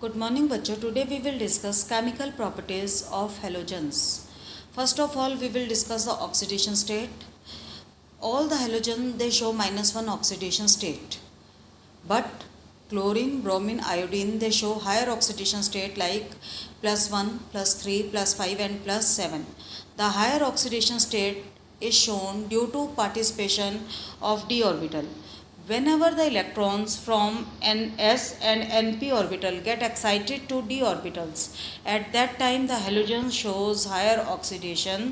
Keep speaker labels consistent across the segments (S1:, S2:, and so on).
S1: Good morning बच्चों. Today we will discuss chemical properties of halogens. First of all, we will discuss the oxidation state. All the halogen they show -1 oxidation state, but chlorine, bromine, iodine they show higher oxidation state like +1, +3, +5 and +7. The higher oxidation state is shown due to participation of d orbital. Whenever the electrons from ns and np orbital get excited to d orbitals, at that time the halogen shows higher oxidation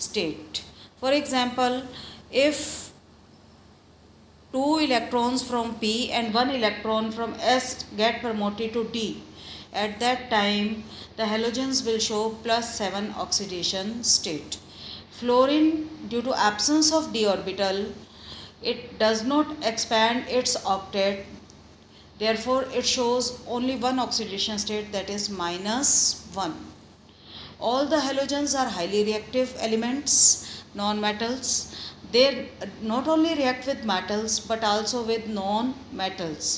S1: state. For example, if two electrons from p and one electron from s get promoted to d, at that time the halogens will show +7 oxidation state. Fluorine, due to absence of d orbital, it does not expand its octet, therefore it shows only one oxidation state, that is -1. All the halogens are highly reactive elements, non-metals. They not only react with metals but also with non-metals.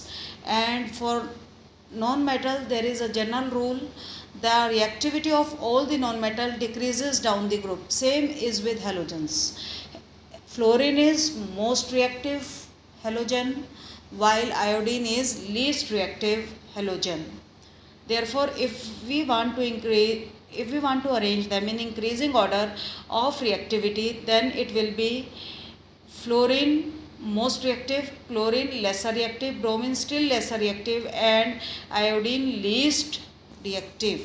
S1: And for non-metal there is a general rule: the reactivity of all the non-metal decreases down the group. Same is with halogens. Fluorine is most reactive halogen, while iodine is least reactive halogen. Therefore, if we want to arrange them in increasing order of reactivity, then it will be fluorine most reactive, chlorine lesser reactive, bromine still lesser reactive, and iodine least reactive.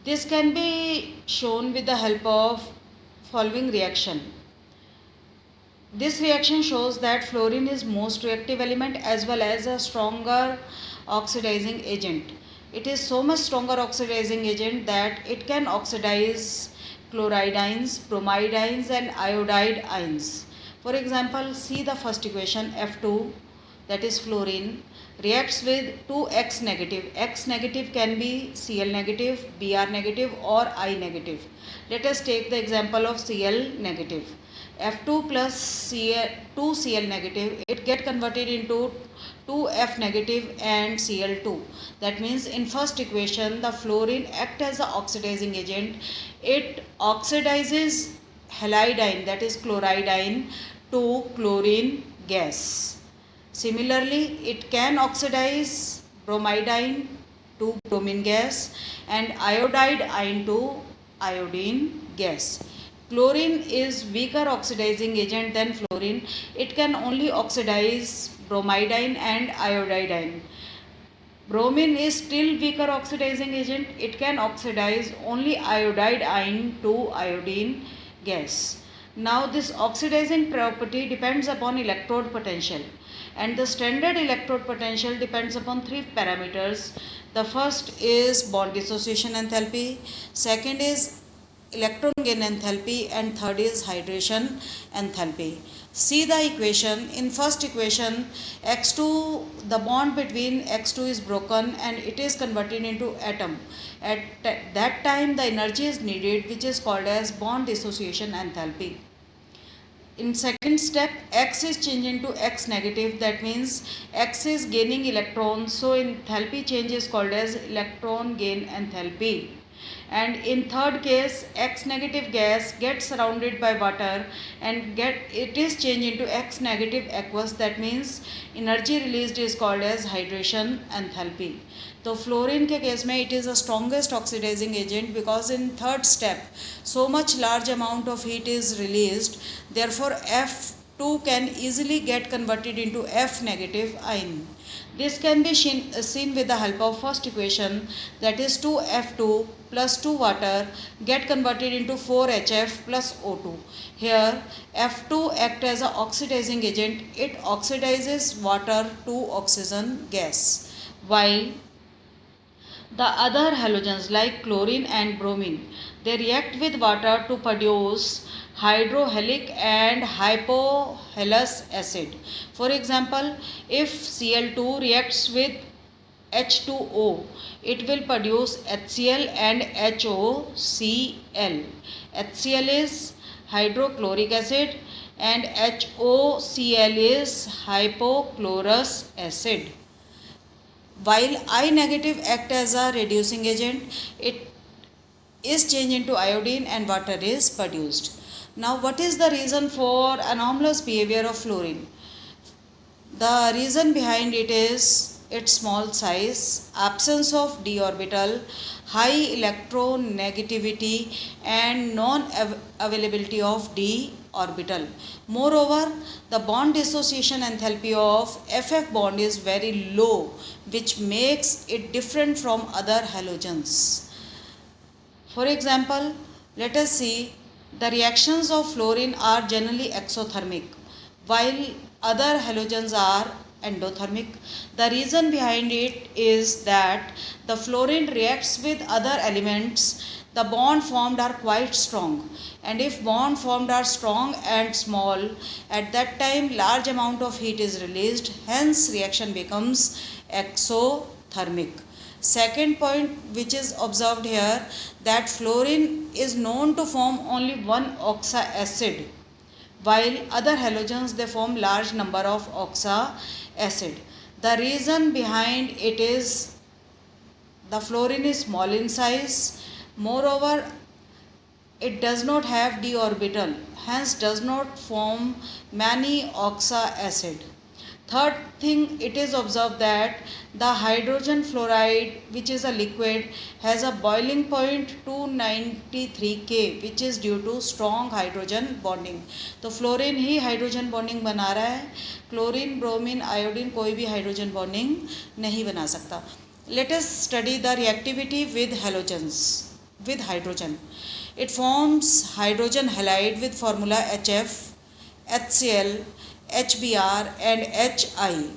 S1: This can be shown with the help of following reaction. This reaction shows that fluorine is most reactive element as well as a stronger oxidizing agent. It is so much stronger oxidizing agent that it can oxidize chloridines, bromidines and iodide ions. For example, see the first equation. F2, that is fluorine, reacts with 2X negative. X negative can be Cl negative, Br negative or I negative. Let us take the example of Cl negative. F2 plus Cl, 2Cl negative, it get converted into 2F negative and Cl2. That means in first equation the fluorine act as an oxidizing agent. It oxidizes halidine, that is chloridine, to chlorine gas. Similarly, it can oxidize bromidine to bromine gas and iodide ion to iodine gas. Chlorine is weaker oxidizing agent than fluorine. It can only oxidize bromidine and iodide ion. Bromine is still weaker oxidizing agent. It can oxidize only iodide ion to iodine gas. Now this oxidizing property depends upon electrode potential, and the standard electrode potential depends upon three parameters. The first is bond dissociation enthalpy, second is electron gain enthalpy, and third is hydration enthalpy. See the equation. In first equation, X2, the bond between X2 is broken and it is converted into atom. At that time the energy is needed, which is called as bond dissociation enthalpy. In second step, X is changed into X negative, that means X is gaining electrons, so enthalpy change is called as electron gain enthalpy. And in third case, X negative gas gets surrounded by water and it is changed into X negative aqueous, that means energy released is called as hydration enthalpy. तो fluorine के case में it is the strongest oxidizing agent because in third step so much large amount of heat is released, therefore F2 can easily get converted into F negative ion. This can be seen with the help of first equation, that is 2F2 plus 2 water get converted into 4HF plus O2. Here F2 act as an oxidizing agent. It oxidizes water to oxygen gas, while the other halogens like chlorine and bromine, they react with water to produce hydrohalic and hypohalous acid. For example, if Cl2 reacts with H2O, it will produce HCl and HOCl. HCl is hydrochloric acid and HOCl is hypochlorous acid. While I negative act as a reducing agent, it is changed into iodine and water is produced. Now, what is the reason for anomalous behavior of fluorine? The reason behind it is its small size, absence of d orbital, high electronegativity, and non availability of d orbital. Moreover, the bond dissociation enthalpy of FF bond is very low, which makes it different from other halogens. For example, let us see the reactions of fluorine are generally exothermic, while other halogens are endothermic. The reason behind it is that the fluorine reacts with other elements, the bond formed are quite strong, and if bond formed are strong and small, at that time large amount of heat is released, hence reaction becomes exothermic. Second point which is observed here, that fluorine is known to form only one oxa acid, while other halogens they form large number of oxa acid. The reason behind it is the fluorine is small in size. Moreover, it does not have d orbital, hence does not form many oxa acid. Third thing, it is observed that the hydrogen fluoride, which is a liquid, has a boiling point 293 K, which is due to strong hydrogen bonding. तो fluorine ही hydrogen bonding बना रहा है, chlorine bromine iodine कोई भी hydrogen bonding नहीं बना सकता. Let us study the reactivity with halogens, with hydrogen. It forms hydrogen halide with formula HF, HCl, HBr and HI.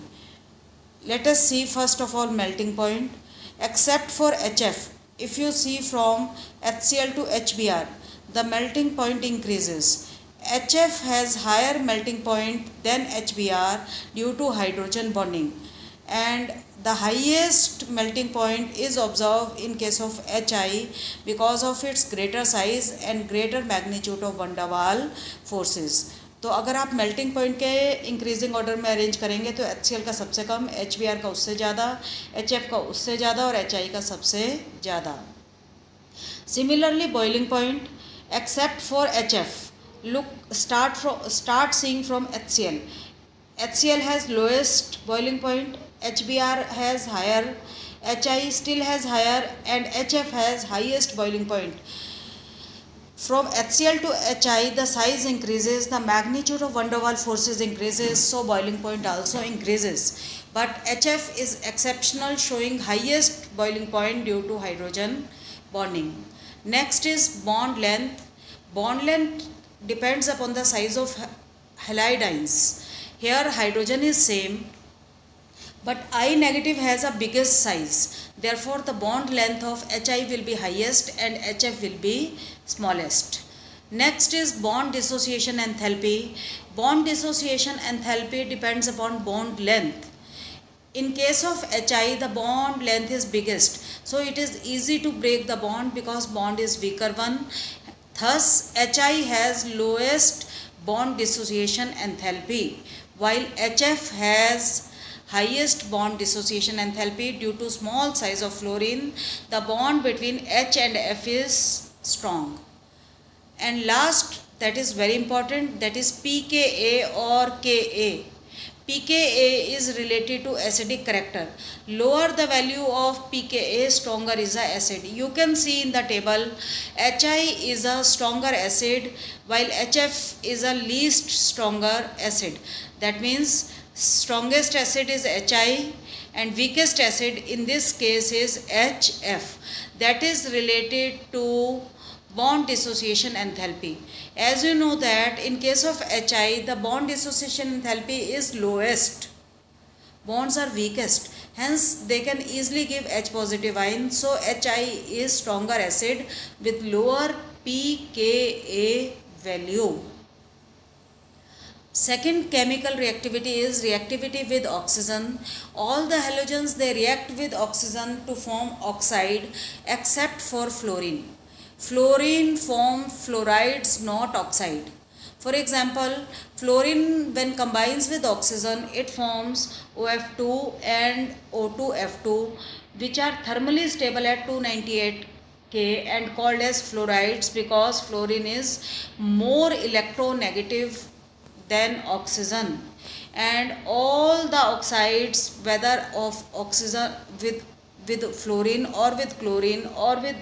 S1: Let us see first of all melting point. Except for HF, if you see from HCl to HBr, the melting point increases. HF has higher melting point than HBr due to hydrogen bonding, and the highest melting point is observed in case of HI because of its greater size and greater magnitude of van der Waal forces. तो अगर आप melting point के increasing order में arrange करेंगे तो HCl का सबसे कम, HBr का उससे ज़्यादा, HF का उससे ज़्यादा और HI का सबसे ज़्यादा. Similarly, boiling point, except for HF, start seeing from HCl. HCl has lowest boiling point, HBr has higher, HI still has higher, and HF has highest boiling point. From HCl to HI, the size increases, the magnitude of van der Waal forces increases, so boiling point also increases. But HF is exceptional, showing highest boiling point due to hydrogen bonding. Next is bond length. Bond length depends upon the size of halides. Here hydrogen is same, but I negative has a biggest size. Therefore, the bond length of HI will be highest and HF will be smallest. Next is bond dissociation enthalpy. Bond dissociation enthalpy depends upon bond length. In case of HI, the bond length is biggest, so it is easy to break the bond because bond is weaker one. Thus, HI has lowest bond dissociation enthalpy, while HF has highest bond dissociation enthalpy due to small size of fluorine. The bond between H and F is strong. And last, that is very important, that is pKa or Ka. pKa is related to acidic character. Lower the value of pKa, stronger is the acid. You can see in the table, Hi is a stronger acid while HF is a least stronger acid. That means strongest acid is Hi and weakest acid in this case is HF. That is related to bond dissociation enthalpy. As you know that in case of HI, the bond dissociation enthalpy is lowest. Bonds are weakest. Hence, they can easily give H positive ion. So, HI is stronger acid with lower pKa value. Second chemical reactivity is reactivity with oxygen. All the halogens they react with oxygen to form oxide except for fluorine. Fluorine form fluorides, not oxide. For example, fluorine when combines with oxygen, it forms OF2 and O2F2, which are thermally stable at 298 K and called as fluorides because fluorine is more electronegative than oxygen. And all the oxides, whether of oxygen with fluorine or with chlorine or with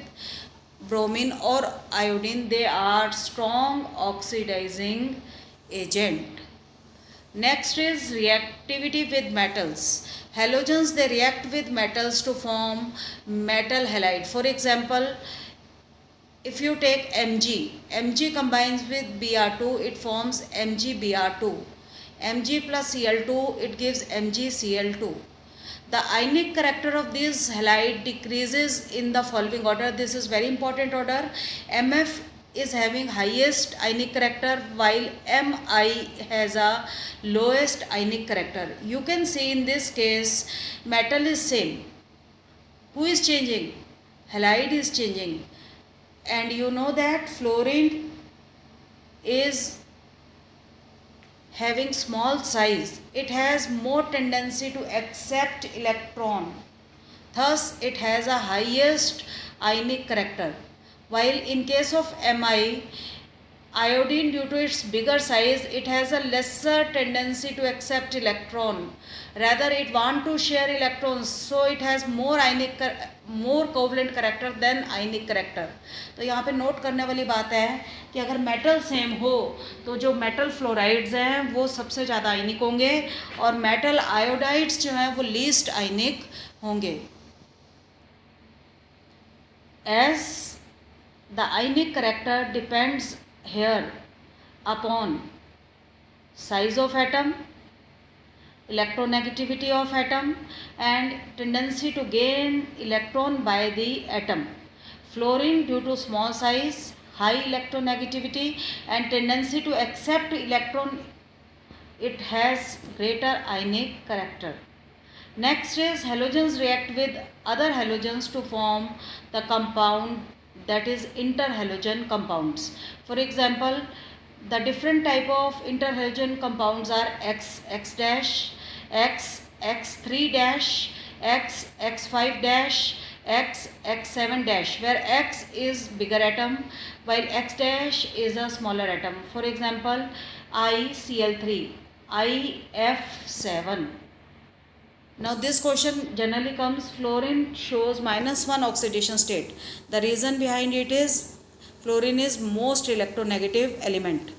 S1: bromine or iodine, they are strong oxidizing agent. Next is reactivity with metals. Halogens, they react with metals to form metal halide. For example, if you take Mg combines with Br2, it forms MgBr2. Mg plus Cl2, it gives MgCl2. The ionic character of this halide decreases in the following order. This is very important order. Mf is having highest ionic character while Mi has a lowest ionic character. You can see in this case metal is same. Who is changing? Halide is changing. And you know that fluorine is having small size, it has more tendency to accept electron, thus it has a highest ionic character. While in case of Mi, iodine, due to its bigger size, it has a lesser tendency to accept electron, rather it want to share electrons, so it has more covalent character than ionic character. तो यहाँ पे note करने वाली बात है कि अगर metal same हो तो जो मेटल फ्लोराइड्स हैं वो सबसे ज़्यादा आयनिक होंगे और मेटल आयोडाइड्स जो हैं वो लीस्ट आयनिक होंगे. As the ionic character depends here upon size of atom, electronegativity of atom and tendency to gain electron by the atom. Fluorine, due to small size, high electronegativity and tendency to accept electron, it has greater ionic character. Next is halogens react with other halogens to form the compound, that is interhalogen compounds. For example, the different type of interhalogen compounds are X dash, X3 dash, X5 dash, X7 dash, where X is bigger atom while X dash is a smaller atom. For example, ICl3, IF7. Now this question generally comes, fluorine shows -1 oxidation state. The reason behind it is fluorine is most electronegative element,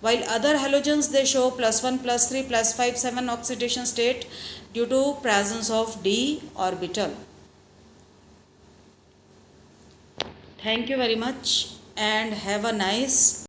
S1: while other halogens they show +1, +3, +5, 7 oxidation state due to presence of d orbital. Thank you very much and have a nice